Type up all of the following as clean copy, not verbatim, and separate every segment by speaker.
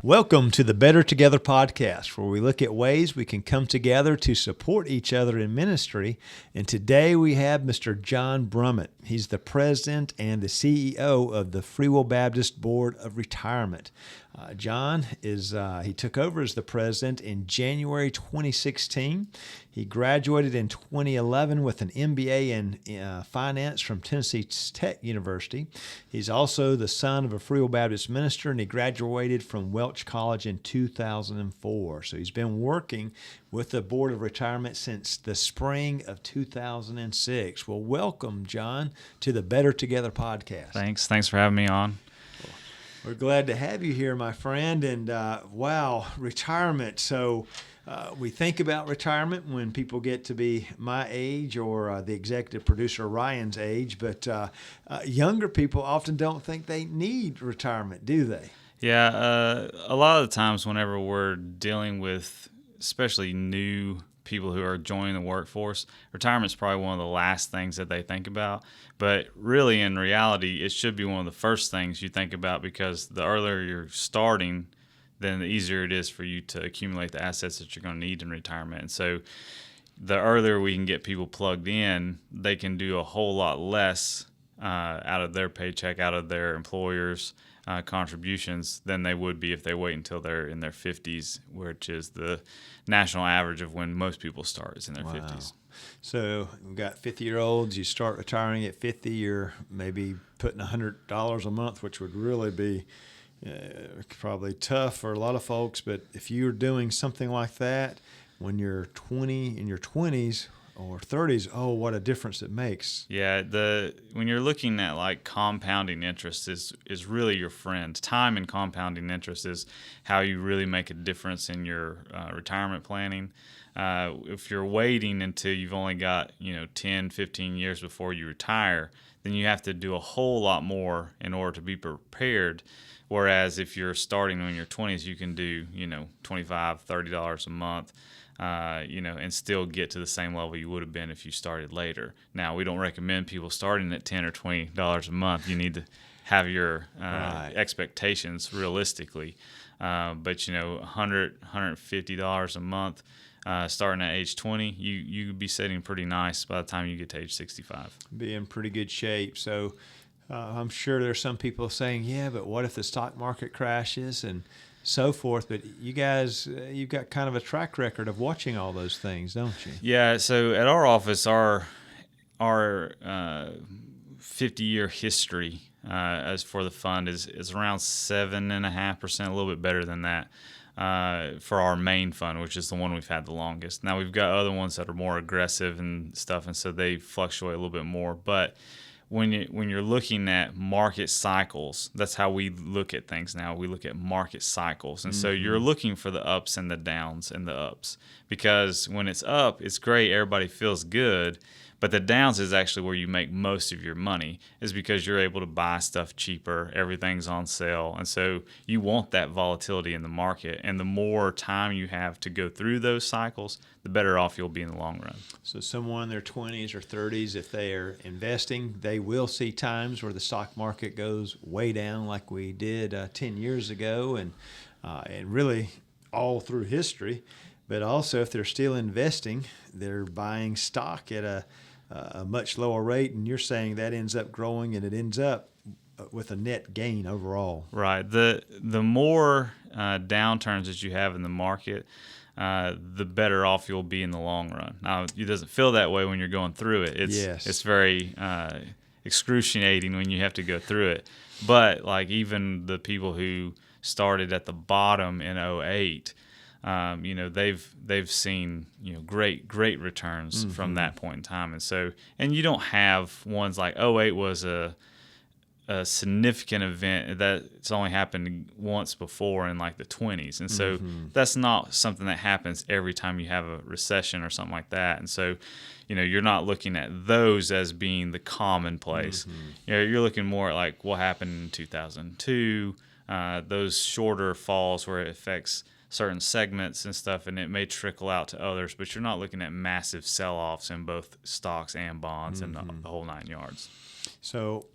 Speaker 1: Welcome to the Better Together podcast, where we look at ways we can come together to support each other in ministry. And today we have Mr. John Brummitt. He's the president and the CEO of the Free Will Baptist Board of Retirement. John he took over as the president in January 2016. He graduated in 2011 with an MBA in finance from Tennessee Tech University. He's also the son of a Free Will Baptist minister, and he graduated from Welch College in 2004. So he's been working with the Board of Retirement since the spring of 2006. Well, welcome, John, to the Better Together podcast.
Speaker 2: Thanks for having me on.
Speaker 1: We're glad to have you here, my friend. And wow, retirement. So we think about retirement when people get to be my age or the executive producer Ryan's age, but younger people often don't think they need retirement, do they?
Speaker 2: Yeah, a lot of the times whenever we're dealing with especially new people who are joining the workforce, retirement is probably one of the last things that they think about. But really, in reality, it should be one of the first things you think about, because the earlier you're starting, then the easier it is for you to accumulate the assets that you're going to need in retirement. And so the earlier we can get people plugged in, they can do a whole lot less out of their paycheck, out of their employers' contributions than they would be if they wait until they're in their 50s, which is the national average of when most people start is in their 50s.
Speaker 1: So we've got 50-year-olds. You start retiring at 50, you're maybe putting $100 a month, which would really be probably tough for a lot of folks. But if you're doing something like that when you're in your 20s or 30s, oh, what a difference it makes.
Speaker 2: Yeah, when you're looking at like compounding interest is really your friend. Time and compounding interest is how you really make a difference in your retirement planning. If you're waiting until you've only got 10, 15 years before you retire, then you have to do a whole lot more in order to be prepared. Whereas if you're starting in your 20s, you can do $25, $30 a month. And still get to the same level you would have been if you started later. Now, we don't recommend people starting at $10 or $20 a month. You need to have your expectations realistically. But $100, $150 a month, starting at age 20, you could be sitting pretty nice by the time you get to age 65.
Speaker 1: Be in pretty good shape. So I'm sure there's some people saying, yeah, but what if the stock market crashes and so forth? But you guys, you've got kind of a track record of watching all those things, don't you?
Speaker 2: Yeah. So at our office, our 50-year history as for the fund is around 7.5%, a little bit better than that for our main fund, which is the one we've had the longest. Now we've got other ones that are more aggressive and stuff, and so they fluctuate a little bit more, but when you're looking at market cycles, that's how we look at things now. We look at market cycles. And so you're looking for the ups and the downs and the ups. Because when it's up, it's great, everybody feels good. But the downs is actually where you make most of your money, is because you're able to buy stuff cheaper, everything's on sale. And so you want that volatility in the market. And the more time you have to go through those cycles, the better off you'll be in the long run.
Speaker 1: So someone in their 20s or 30s, if they are investing, they will see times where the stock market goes way down like we did 10 years ago and really all through history. But also if they're still investing, they're buying stock at a much lower rate, and you're saying that ends up growing and it ends up with a net gain overall.
Speaker 2: Right. The more downturns that you have in the market, the better off you'll be in the long run. Now, it doesn't feel that way when you're going through it. It's very excruciating when you have to go through it. But like even the people who started at the bottom in 2008, they've seen great returns from that point in time. And so, and you don't have ones like 2008 was a significant event that's only happened once before in like the 20s. And so that's not something that happens every time you have a recession or something like that. And so, you're not looking at those as being the commonplace. You're looking more at like what happened in 2002, those shorter falls where it affects certain segments and stuff, and it may trickle out to others, but you're not looking at massive sell-offs in both stocks and bonds and the whole 9 yards.
Speaker 1: So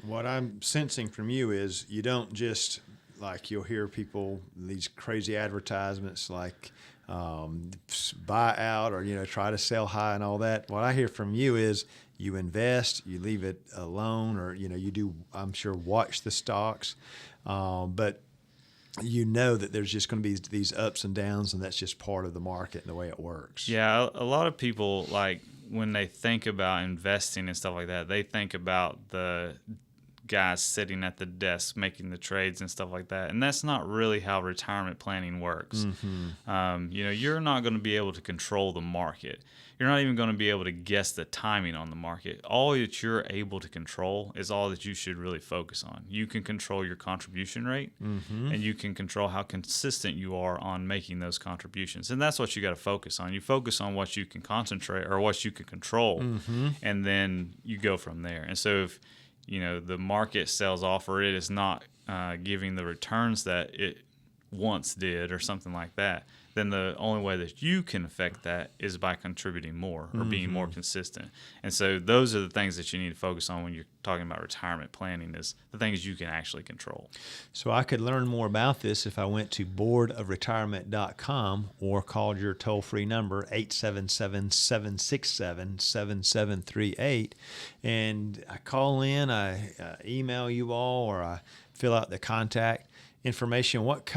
Speaker 1: what I'm sensing from you is you don't just like you'll hear people, these crazy advertisements like buy out or, try to sell high and all that. What I hear from you is you invest, you leave it alone, or, you do, I'm sure, watch the stocks. But that there's just going to be these ups and downs, and that's just part of the market and the way it works.
Speaker 2: Yeah, a lot of people, like, when they think about investing and stuff like that, they think about the guys sitting at the desk making the trades and stuff like that, and that's not really how retirement planning works. You're not going to be able to control the market. You're not even going to be able to guess the timing on the market. All that you're able to control is all that you should really focus on. You can control your contribution rate, and you can control how consistent you are on making those contributions, and that's what you got to focus on. You focus on what you can concentrate or what you can control, and then you go from there. And so if the market sells off or it is not giving the returns that it once did or something like that, then the only way that you can affect that is by contributing more or being more consistent. And so those are the things that you need to focus on when you're talking about retirement planning, is the things you can actually control.
Speaker 1: So I could learn more about this if I went to boardofretirement.com or called your toll-free number, 877-767-7738. And I call in, I email you all, or I fill out the contact information. What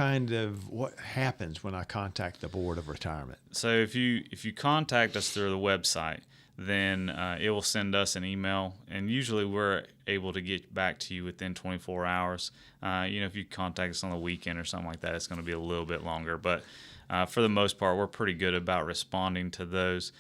Speaker 1: happens when I contact the Board of Retirement?
Speaker 2: So if you contact us through the website, then it will send us an email, and usually we're able to get back to you within 24 hours. If you contact us on the weekend or something like that, it's going to be a little bit longer, but for the most part, we're pretty good about responding to those.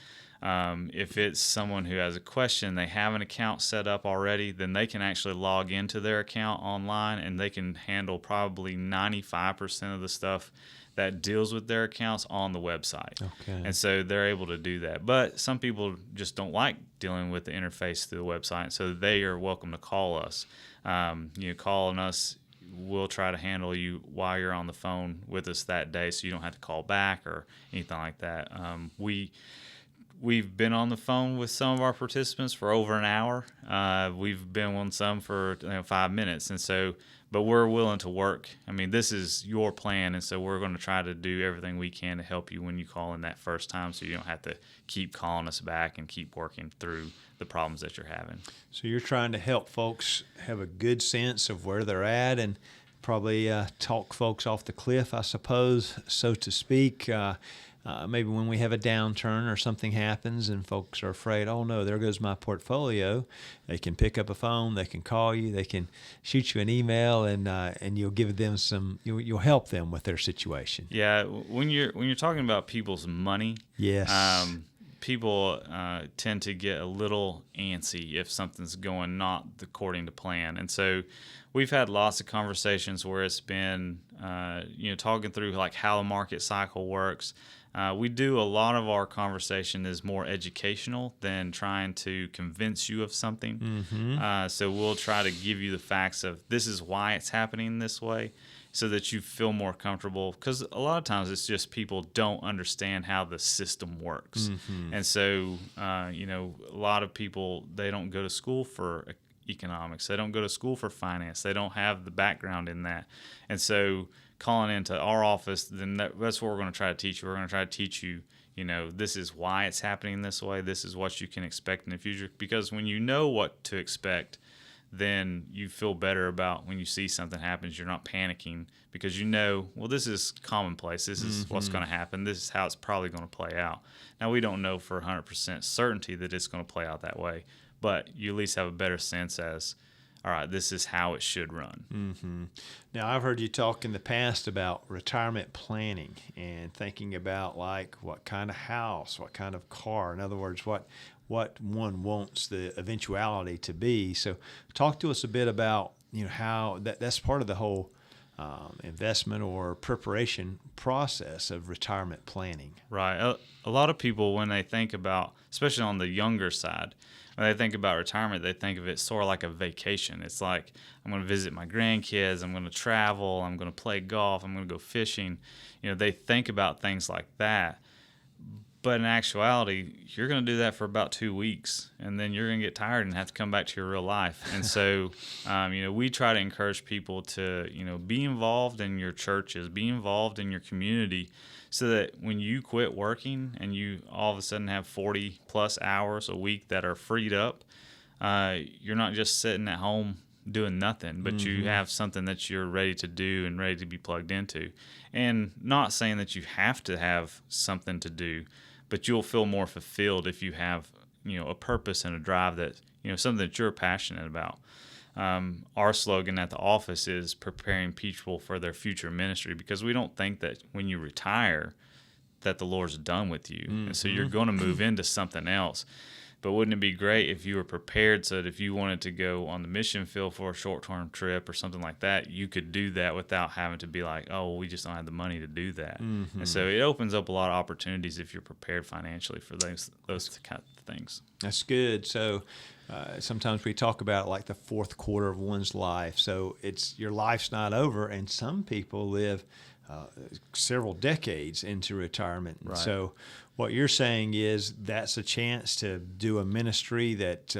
Speaker 2: If it's someone who has a question, they have an account set up already, then they can actually log into their account online, and they can handle probably 95% of the stuff that deals with their accounts on the website.
Speaker 1: Okay.
Speaker 2: And so they're able to do that. But some people just don't like dealing with the interface through the website, so they are welcome to call us. Calling us, we'll try to handle you while you're on the phone with us that day, so you don't have to call back or anything like that. We've been on the phone with some of our participants for over an hour. We've been on some for 5 minutes, and so, but we're willing to work. I mean, this is your plan, and so we're going to try to do everything we can to help you when you call in that first time, so you don't have to keep calling us back and keep working through the problems that you're having.
Speaker 1: So you're trying to help folks have a good sense of where they're at, and probably talk folks off the cliff, I suppose, so to speak. Maybe when we have a downturn or something happens and folks are afraid, oh no, there goes my portfolio, they can pick up a phone, they can call you, they can shoot you an email, and you'll give them you'll help them with their situation.
Speaker 2: Yeah, when you're talking about people's money,
Speaker 1: yes,
Speaker 2: people tend to get a little antsy if something's going not according to plan, and so we've had lots of conversations where it's been talking through like how the market cycle works. We do a lot of our conversation is more educational than trying to convince you of something. So we'll try to give you the facts of this is why it's happening this way, so that you feel more comfortable. Because a lot of times it's just people don't understand how the system works. And so, a lot of people, they don't go to school for economics. They don't go to school for finance. They don't have the background in that. And so calling into our office, then that's what we're going to try to teach you. We're going to try to teach you, this is why it's happening this way. This is what you can expect in the future. Because when you know what to expect, then you feel better about when you see something happens. You're not panicking because well, this is commonplace. This is what's going to happen. This is how it's probably going to play out. Now, we don't know for 100% certainty that it's going to play out that way, but you at least have a better sense as, all right, this is how it should run.
Speaker 1: Now, I've heard you talk in the past about retirement planning and thinking about like what kind of house, what kind of car. In other words, what one wants the eventuality to be. So talk to us a bit about how that's part of the whole investment or preparation process of retirement planning.
Speaker 2: Right. A lot of people, when they think about, especially on the younger side, when they think about retirement, they think of it sort of like a vacation. It's like, I'm going to visit my grandkids, I'm going to travel, I'm going to play golf, I'm going to go fishing. They think about things like that. But in actuality, you're going to do that for about 2 weeks, and then you're going to get tired and have to come back to your real life. And so, we try to encourage people to, be involved in your churches, be involved in your community, so that when you quit working and you all of a sudden have 40 plus hours a week that are freed up, you're not just sitting at home doing nothing, but you have something that you're ready to do and ready to be plugged into. And not saying that you have to have something to do, but you'll feel more fulfilled if you have, a purpose and a drive that, something that you're passionate about. Our slogan at the office is preparing people for their future ministry, because we don't think that when you retire that the Lord's done with you. And so you're going to move into something else. But wouldn't it be great if you were prepared so that if you wanted to go on the mission field for a short-term trip or something like that, you could do that without having to be like, oh, well, we just don't have the money to do that. And so it opens up a lot of opportunities if you're prepared financially for those kind of things.
Speaker 1: That's good. So sometimes we talk about like the fourth quarter of one's life. So your life's not over, and some people live several decades into retirement.
Speaker 2: Right.
Speaker 1: So what you're saying is that's a chance to do a ministry that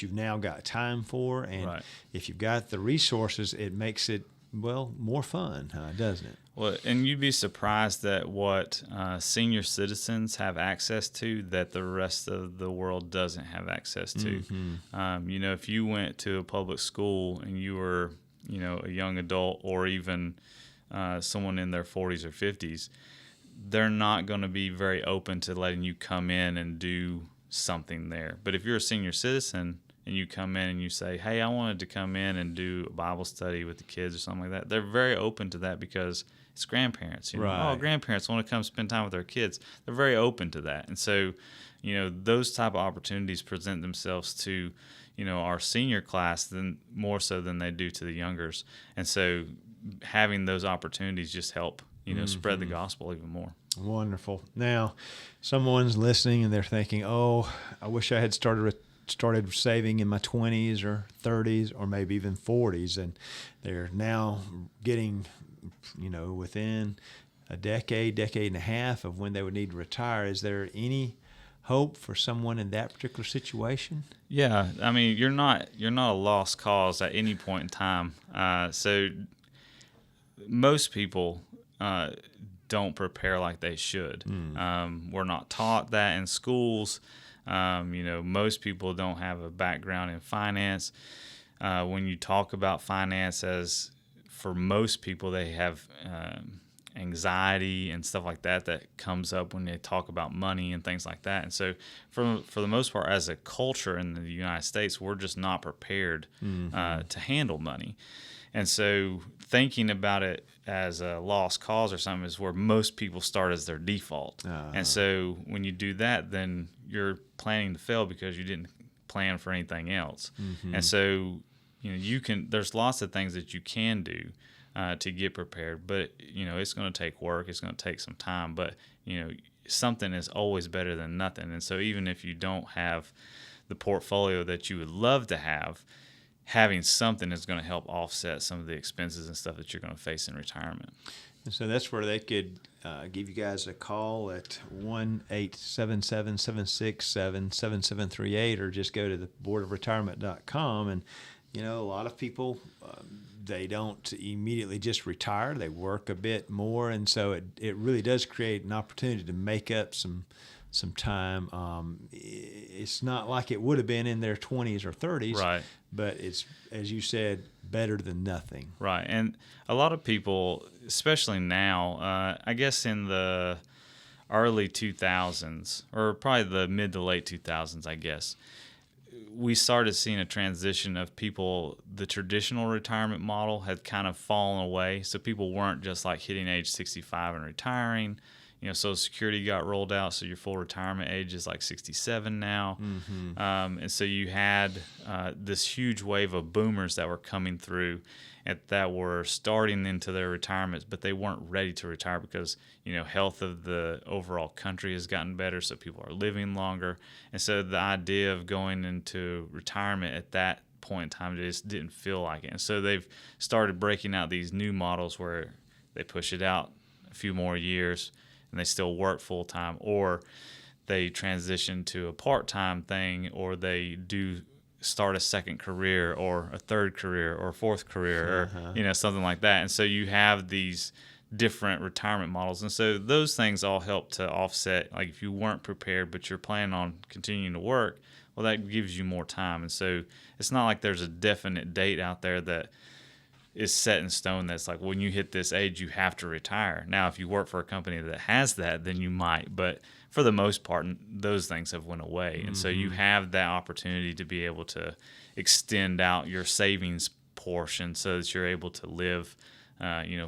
Speaker 1: you've now got time for, and if you've got the resources, it makes it more fun, doesn't it?
Speaker 2: Well, and you'd be surprised at what senior citizens have access to that the rest of the world doesn't have access to. If you went to a public school and you were, a young adult or even someone in their 40s or 50s, they're not going to be very open to letting you come in and do something there. But if you're a senior citizen and you come in and you say, hey, I wanted to come in and do a Bible study with the kids or something like that, they're very open to that because it's grandparents. Oh, grandparents want to come spend time with their kids. They're very open to that. And so, those type of opportunities present themselves to, our senior class than more so than they do to the youngers. And so having those opportunities just help spread the gospel even more.
Speaker 1: Wonderful. Now, someone's listening and they're thinking, oh, I wish I had started saving in my 20s or 30s or maybe even 40s, and they're now getting, within a decade and a half of when they would need to retire. Is there any hope for someone in that particular situation?
Speaker 2: Yeah, I mean, you're not a lost cause at any point in time. So most people don't prepare like they should. We're not taught that in schools. Most people don't have a background in finance. When you talk about finance, as for most people, they have anxiety and stuff like that comes up when they talk about money and things like that. And so for the most part, as a culture in the United States, we're just not prepared to handle money. And so thinking about it as a lost cause or something is where most people start as their default. And so when you do that, then you're planning to fail because you didn't plan for anything else. And so, there's lots of things that you can do to get prepared, but, it's going to take work. It's going to take some time, but, something is always better than nothing. And so even if you don't have the portfolio that you would love to have, having something is going to help offset some of the expenses and stuff that you're going to face in retirement.
Speaker 1: And so that's where they could give you guys a call at 1-877-767-7738, or just go to the boardofretirement.com. And, a lot of people, they don't immediately just retire. They work a bit more. And so it really does create an opportunity to make up some time. It's not like it would have been in their 20s or 30s,
Speaker 2: right?
Speaker 1: But it's, as you said, better than nothing.
Speaker 2: Right. And a lot of people, especially now, I guess in the early 2000s, or probably the mid to late 2000s, I guess, we started seeing a transition of people. The traditional retirement model had kind of fallen away. So people weren't just like hitting age 65 and retiring. Social Security got rolled out, so your full retirement age is like 67 now. And so you had this huge wave of boomers that were coming through that were starting into their retirements, but they weren't ready to retire because, health of the overall country has gotten better, so people are living longer. And so the idea of going into retirement at that point in time just didn't feel like it. And so they've started breaking out these new models where they push it out a few more years, and they still work full time, or they transition to a part-time thing, or they do start a second career or a third career or a fourth career, or something like that. And so you have these different retirement models, and so those things all help to offset, like if you weren't prepared but you're planning on continuing to work, well, that gives you more time. And so it's not like there's a definite date out there that is set in stone that's like, when you hit this age you have to retire. Now if you work for a company that has that, then you might, but for the most part those things have went away. And so you have that opportunity to be able to extend out your savings portion so that you're able to live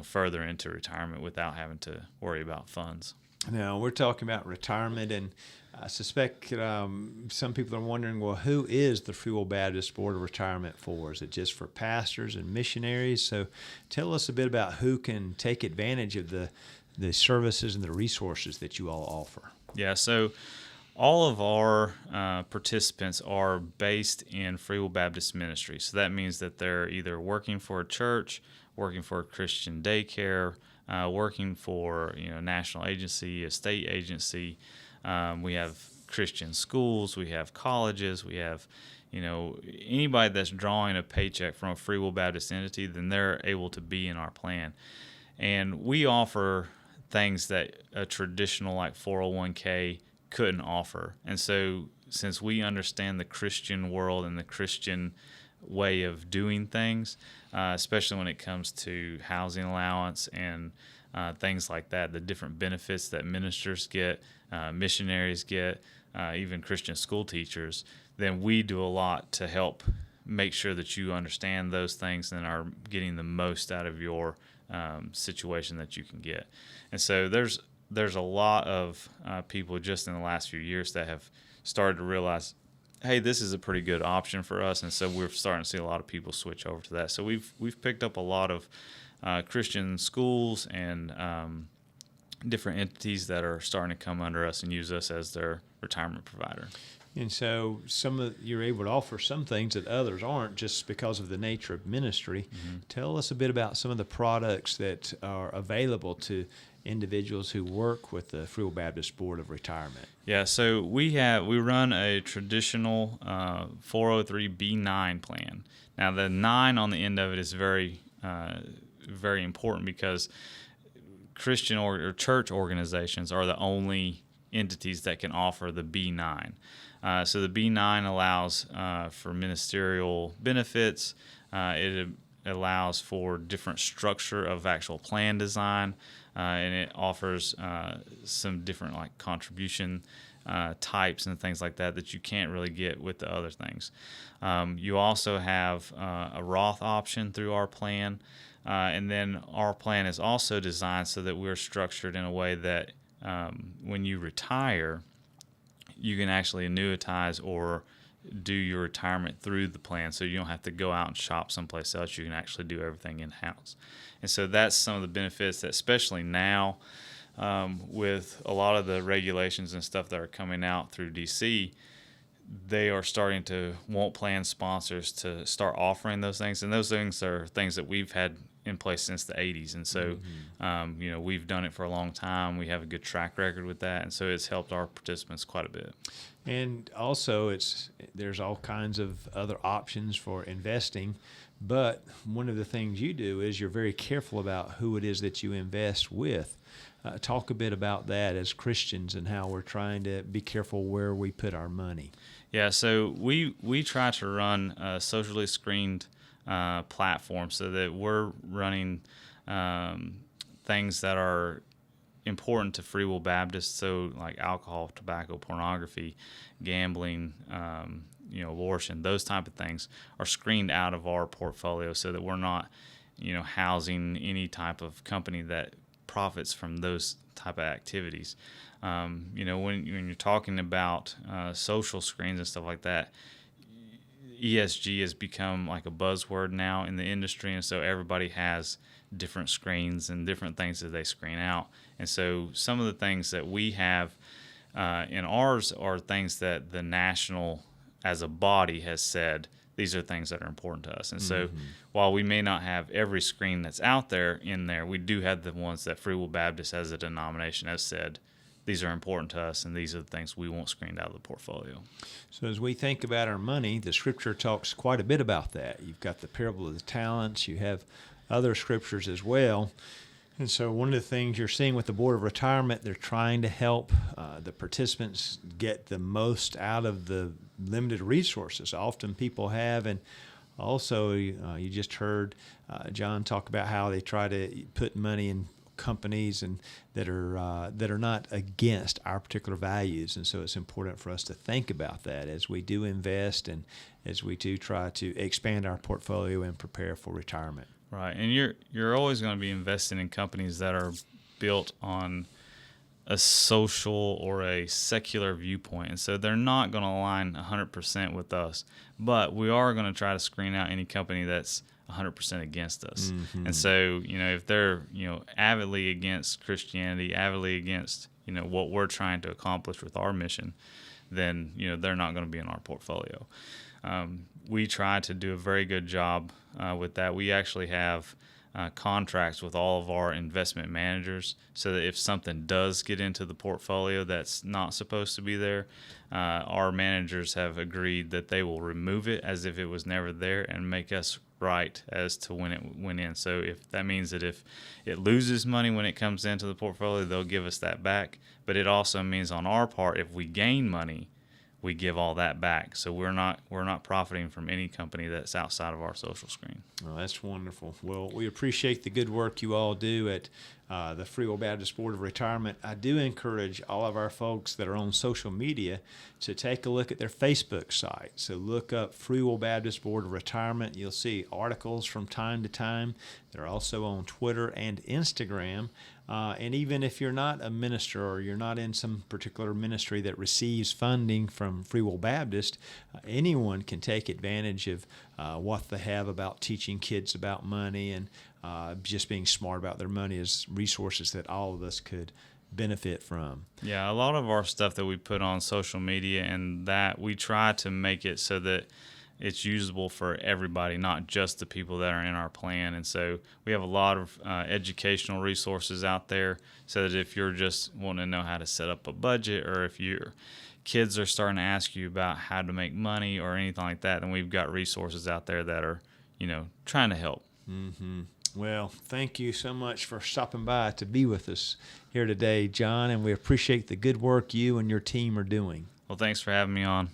Speaker 2: further into retirement without having to worry about funds.
Speaker 1: Now, we're talking about retirement, and I suspect some people are wondering, well, who is the Free Will Baptist Board of Retirement for? Is it just for pastors and missionaries? So tell us a bit about who can take advantage of the services and the resources that you all offer.
Speaker 2: Yeah, so all of our participants are based in Free Will Baptist Ministry. So that means that they're either working for a church, working for a Christian daycare, working for a national agency, a state agency. We have Christian schools, we have colleges, we have anybody that's drawing a paycheck from a Free Will Baptist entity, then they're able to be in our plan. And we offer things that a traditional like 401k couldn't offer. And so since we understand the Christian world and the Christian way of doing things, especially when it comes to housing allowance and things like that, the different benefits that ministers get, missionaries get, even Christian school teachers, then we do a lot to help make sure that you understand those things and are getting the most out of your situation that you can get. And so there's a lot of people just in the last few years that have started to realize, hey, this is a pretty good option for us, and so we're starting to see a lot of people switch over to that. So we've picked up a lot of Christian schools and different entities that are starting to come under us and use us as their retirement provider.
Speaker 1: And so you're able to offer some things that others aren't just because of the nature of ministry. Mm-hmm. Tell us a bit about some of the products that are available to individuals who work with the Free Will Baptist Board of Retirement.
Speaker 2: Yeah, so we run a traditional 403B9 plan. Now the 9 on the end of it is very very important because Christian or church organizations are the only entities that can offer the B9. So the B9 allows for ministerial benefits. It allows for different structure of actual plan design, and it offers some different like contribution types and things like that you can't really get with the other things. You also have a Roth option through our plan, and then our plan is also designed so that we're structured in a way that when you retire, you can actually annuitize or do your retirement through the plan, so you don't have to go out and shop someplace else. You can actually do everything in-house. And so that's some of the benefits that, especially now, with a lot of the regulations and stuff that are coming out through D.C., they are starting to want plan sponsors to start offering those things. And those things are things that we've had in place since the 80s. And so, we've done it for a long time. We have a good track record with that. And so it's helped our participants quite a bit.
Speaker 1: And also there's all kinds of other options for investing. But one of the things you do is you're very careful about who it is that you invest with. Talk a bit about that as Christians and how we're trying to be careful where we put our money.
Speaker 2: Yeah, so we try to run a socially screened platform so that we're running things that are important to Free Will Baptists, so like alcohol, tobacco, pornography, gambling, abortion, those type of things are screened out of our portfolio so that we're not, housing any type of company that profits from those type of activities. When you're talking about social screens and stuff like that, ESG has become like a buzzword now in the industry, and so everybody has different screens and different things that they screen out. And so some of the things that we have in ours are things that the national, as a body, has said these are things that are important to us. And so while we may not have every screen that's out there in there, we do have the ones that Free Will Baptist as a denomination has said, these are important to us, and these are the things we want screened out of the portfolio.
Speaker 1: So as we think about our money, the Scripture talks quite a bit about that. You've got the parable of the talents. You have other scriptures as well. And so one of the things you're seeing with the Board of Retirement, they're trying to help the participants get the most out of the limited resources often people have. And also, you just heard John talk about how they try to put money in companies and that are not against our particular values. And so it's important for us to think about that as we do invest and as we do try to expand our portfolio and prepare for retirement.
Speaker 2: Right, and you're always going to be investing in companies that are built on a social or a secular viewpoint, and so they're not going to align 100% with us. But we are going to try to screen out any company that's 100% against us. And so, if they're avidly against Christianity, avidly against what we're trying to accomplish with our mission, then they're not going to be in our portfolio. We try to do a very good job with that. We actually have contracts with all of our investment managers so that if something does get into the portfolio that's not supposed to be there, our managers have agreed that they will remove it as if it was never there and make us right as to when it went in. So if that means that if it loses money when it comes into the portfolio, they'll give us that back. But it also means on our part, if we gain money, we give all that back. So we're not profiting from any company that's outside of our social screen.
Speaker 1: Oh, that's wonderful. Well, we appreciate the good work you all do at the Free Will Baptist Board of Retirement. I do encourage all of our folks that are on social media to take a look at their Facebook site. So look up Free Will Baptist Board of Retirement. You'll see articles from time to time. They're also on Twitter and Instagram. And even if you're not a minister or you're not in some particular ministry that receives funding from Free Will Baptist, anyone can take advantage of what they have about teaching kids about money and just being smart about their money as resources that all of us could benefit from.
Speaker 2: Yeah, a lot of our stuff that we put on social media and that we try to make it so that it's usable for everybody, not just the people that are in our plan. And so we have a lot of educational resources out there so that if you're just wanting to know how to set up a budget, or if your kids are starting to ask you about how to make money or anything like that, then we've got resources out there that are, trying to help.
Speaker 1: Well, thank you so much for stopping by to be with us here today, John, and we appreciate the good work you and your team are doing.
Speaker 2: Well, thanks for having me on.